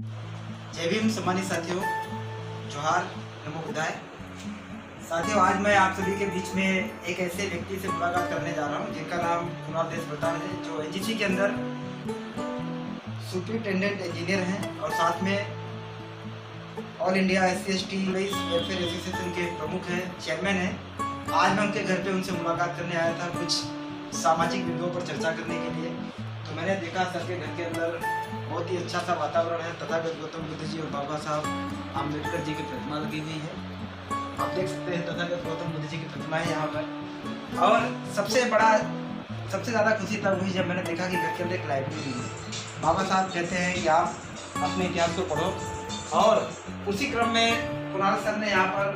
जय भीम सम्मानित साथियों, जोहार, नमो बुद्धाय। साथियों, आज मैं आप सभी के बीच में एक ऐसे व्यक्ति से मुलाकात करने जा रहा हूं जिनका नाम कुणाल देशभ्रतार है, जो एनजीसी के अंदर सुपरिटेंडेंट इंजीनियर हैं और साथ में all India SC/ST welfare association के प्रमुख हैं, चेयरमैन हैं। आज मैं उनके घर पे उनसे मुलाकात करने आया था कुछ सामाजिक बिंदुओं पर चर्चा करने के लिए। तो मैंने देखा सर के घर के अंदर बहुत ही अच्छा सा वातावरण है। तथागत गौतम बुद्ध जी और बाबा साहब आम्बेडकर जी की प्रतिमा लगी हुई है। आप देख सकते हैं तथागत गौतम बुद्ध जी की प्रतिमा है यहाँ पर। और सबसे ज़्यादा खुशी तब हुई जब मैंने देखा कि घर के अंदर एक लाइब्रेरी है। बाबा साहब कहते हैं कि आप अपने इतिहास को पढ़ो, और उसी क्रम में कुणाल सर ने यहाँ पर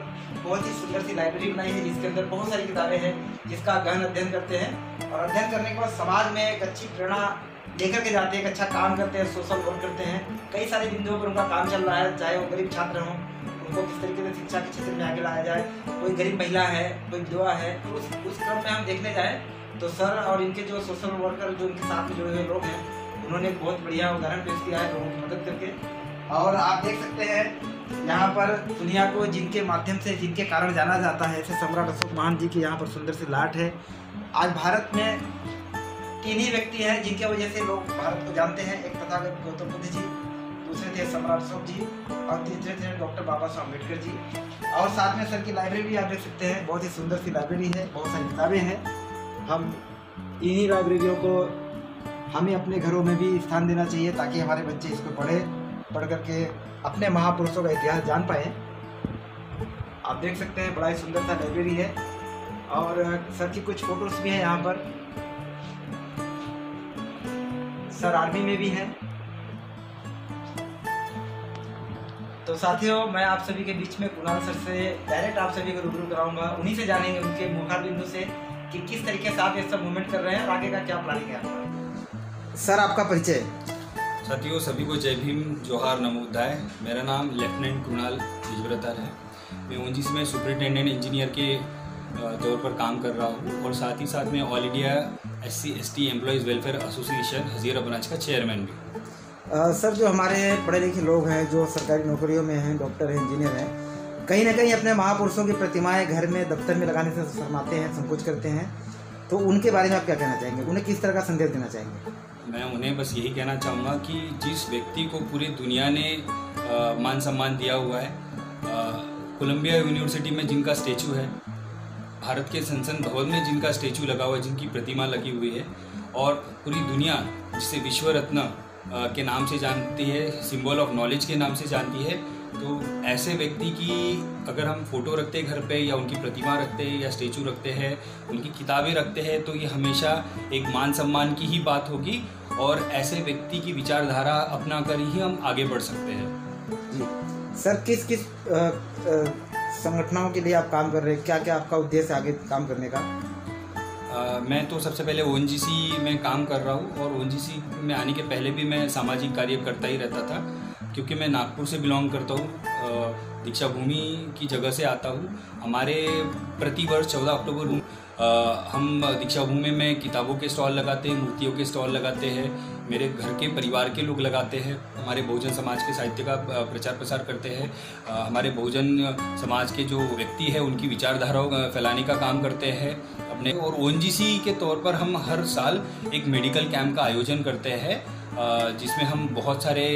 बहुत ही सुंदर सी लाइब्रेरी बनाई है जिसके अंदर बहुत सारी किताबें हैं जिसका गहन अध्ययन करते हैं। और अध्ययन करने के बाद समाज में एक अच्छी प्रेरणा लेकर के जाते हैं, एक अच्छा काम करते हैं, सोशल वर्क करते हैं। कई सारे बिंदुओं पर उनका काम चल रहा है, चाहे वो गरीब छात्र हों, उनको किस तरीके से शिक्षा के क्षेत्र में आगे लाया जाए। कोई गरीब महिला है, कोई विधवा है, तो उस क्रम में हम देखने जाए तो सर और इनके जो सोशल वर्कर जो उनके साथ में जुड़े हुए लोग हैं, उन्होंने एक बहुत बढ़िया उदाहरण पेश किया है लोगों की मदद करके। और आप देख सकते हैं यहाँ पर दुनिया को जिनके माध्यम से, जिनके कारण जाना जाता है, ऐसे सम्राट अशोक महान जी की यहाँ पर सुंदर सी लाट है। आज भारत में 3 ही व्यक्ति हैं जिनके वजह से लोग भारत को जानते हैं। एक तथागत गौतम बुद्ध जी, दूसरे थे सम्राट अशोक जी, और तीसरे थे डॉक्टर बाबा साहब अम्बेडकर जी। और साथ में सर की लाइब्रेरी आप देख सकते हैं, बहुत ही सुंदर सी लाइब्रेरी है, बहुत सारी किताबें हैं। हम इन्हीं लाइब्रेरियों को हमें अपने घरों में भी स्थान देना चाहिए ताकि हमारे बच्चे इसको पढ़ करके अपने महापुरुषों का इतिहास जान पाएँ। आप देख सकते हैं बड़ा ही सुंदर सा लाइब्रेरी है, और सर की कुछ फोटोज भी हैं यहाँ पर। सर आर्मी में भी हैं। तो साथियों, मैं आप सभी के बीच में कुणाल सर से डायरेक्ट आप सभी को रूबरू कराऊंगा। उन्हीं से जानेंगे, उनके मुखार बिंदु से, कि किस तरीके से आप ये सब मूवमेंट कर रहे हैं और आगे का क्या प्लानिंग है आपका। सर, आपका परिचय। साथियों, सभी को जय भीम, जोहार, नमो बुद्धाय। मेरा नाम लेफ्टिनेंट कुणाल देशभ्रतार है। मैं ओनजीसी में सुपरिटेंडेंट इंजीनियर के तौर पर काम कर रहा हूँ, और साथ ही साथ में all India SC/ST employees welfare association Hazira branch का चेयरमैन भी। सर, जो हमारे पढ़े लिखे लोग हैं, जो सरकारी नौकरियों में हैं, डॉक्टर हैं, इंजीनियर हैं, कहीं ना कहीं अपने महापुरुषों की प्रतिमाएं घर में, दफ्तर में लगाने से शर्माते हैं, संकोच करते हैं। तो उनके बारे में आप क्या कहना चाहेंगे? उन्हें किस तरह का संदेश देना चाहेंगे? मैं उन्हें बस यही कहना चाहूँगा कि जिस व्यक्ति को पूरी दुनिया ने मान सम्मान दिया हुआ है, कोलंबिया यूनिवर्सिटी में जिनका स्टैचू है, भारत के संसद भवन में जिनका स्टैचू लगा हुआ है, जिनकी प्रतिमा लगी हुई है, और पूरी दुनिया जिसे विश्व रत्न के नाम से जानती है, सिंबल ऑफ नॉलेज के नाम से जानती है, तो ऐसे व्यक्ति की अगर हम फोटो रखते हैं घर पे, या उनकी प्रतिमा रखते हैं, या स्टैचू रखते हैं, उनकी किताबें रखते हैं, तो ये हमेशा एक मान सम्मान की ही बात होगी, और ऐसे व्यक्ति की विचारधारा अपना कर ही हम आगे बढ़ सकते हैं। जी सर, किस संगठनों के लिए आप काम कर रहे हैं? क्या क्या आपका उद्देश्य आगे काम करने का? मैं तो सबसे पहले ONGC में काम कर रहा हूँ, और ONGC में आने के पहले भी मैं सामाजिक कार्य करता ही रहता था, क्योंकि मैं नागपुर से बिलोंग करता हूँ, दीक्षा भूमि की जगह से आता हूँ। हमारे प्रतिवर्ष 14 अक्टूबर हम दीक्षा भूमि में किताबों के स्टॉल लगाते हैं, मूर्तियों के स्टॉल लगाते हैं, मेरे घर के परिवार के लोग लगाते हैं। हमारे बहुजन समाज के साहित्य का प्रचार प्रसार करते हैं। हमारे बहुजन समाज के जो व्यक्ति है उनकी विचारधाराओं फैलाने का काम करते हैं अपने। और ONGC के तौर पर हम हर साल एक मेडिकल कैंप का आयोजन करते हैं, जिसमें हम बहुत सारे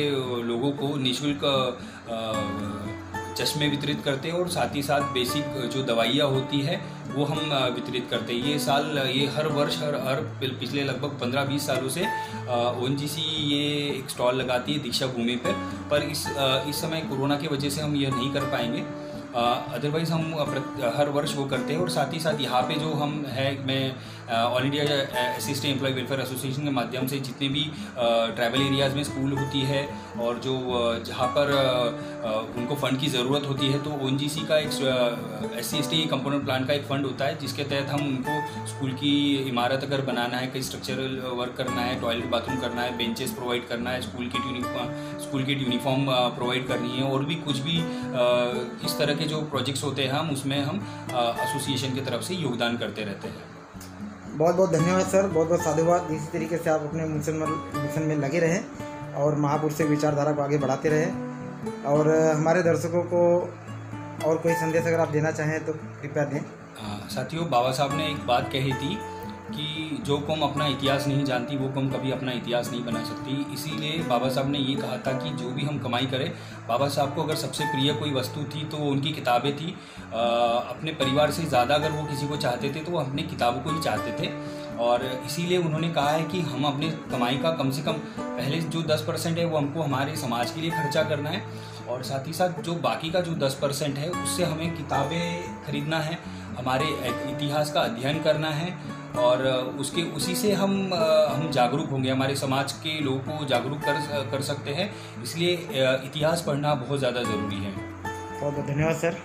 लोगों को निःशुल्क चश्मे वितरित करते हैं, और साथ ही साथ बेसिक जो दवाइयाँ होती है वो हम वितरित करते हैं। ये हर वर्ष पिछले लगभग 15-20 सालों से ONGC ये एक स्टॉल लगाती है दीक्षा भूमि पर इस समय कोरोना की वजह से हम यह नहीं कर पाएंगे। अदरवाइज़ हम हर वर्ष वो करते हैं। और साथ ही साथ यहाँ पे जो हम है, मैं All India SC/ST employ welfare association के माध्यम से जितने भी ट्राइबल एरियाज़ में स्कूल होती है, और जो जहाँ पर उनको फ़ंड की ज़रूरत होती है, तो ONGC का एक SC/ST कंपोनेंट प्लान का एक फ़ंड होता है, जिसके तहत हम उनको स्कूल की इमारत अगर बनाना है, कई स्ट्रक्चरल वर्क करना है, टॉयलेट बाथरूम करना है, बेंचेस प्रोवाइड करना है, स्कूल की यूनिफॉर्म प्रोवाइड करनी है, और भी कुछ भी इस तरह के जो प्रोजेक्ट्स होते हैं उसमें हम एसोसिएशन की तरफ से योगदान करते रहते हैं। बहुत बहुत धन्यवाद सर, बहुत बहुत साधुवाद। इसी तरीके से आप अपने मिशन में लगे रहें। और महापुरुषों की विचारधारा को आगे बढ़ाते रहे। और हमारे दर्शकों को और कोई संदेश अगर आप देना चाहें तो कृपया दें। साथियों, बाबा साहब ने एक बात कही थी कि जो कौम अपना इतिहास नहीं जानती वो कौम कभी अपना इतिहास नहीं बना सकती। इसीलिए बाबा साहब ने ये कहा था कि जो भी हम कमाई करें, बाबा साहब को अगर सबसे प्रिय कोई वस्तु थी तो वो उनकी किताबें थी। अपने परिवार से ज़्यादा अगर वो किसी को चाहते थे तो वो अपनी किताबों को ही चाहते थे। और इसीलिए उन्होंने कहा है कि हम अपने कमाई का कम से कम पहले जो 10% है वो हमको हमारे समाज के लिए खर्चा करना है, और साथ ही साथ जो बाकी का जो 10% है उससे हमें किताबें खरीदना है, हमारे इतिहास का अध्ययन करना है, और उसी से हम जागरूक होंगे, हमारे समाज के लोगों को जागरूक कर सकते हैं। इसलिए इतिहास पढ़ना बहुत ज़्यादा ज़रूरी है। बहुत बहुत धन्यवाद सर।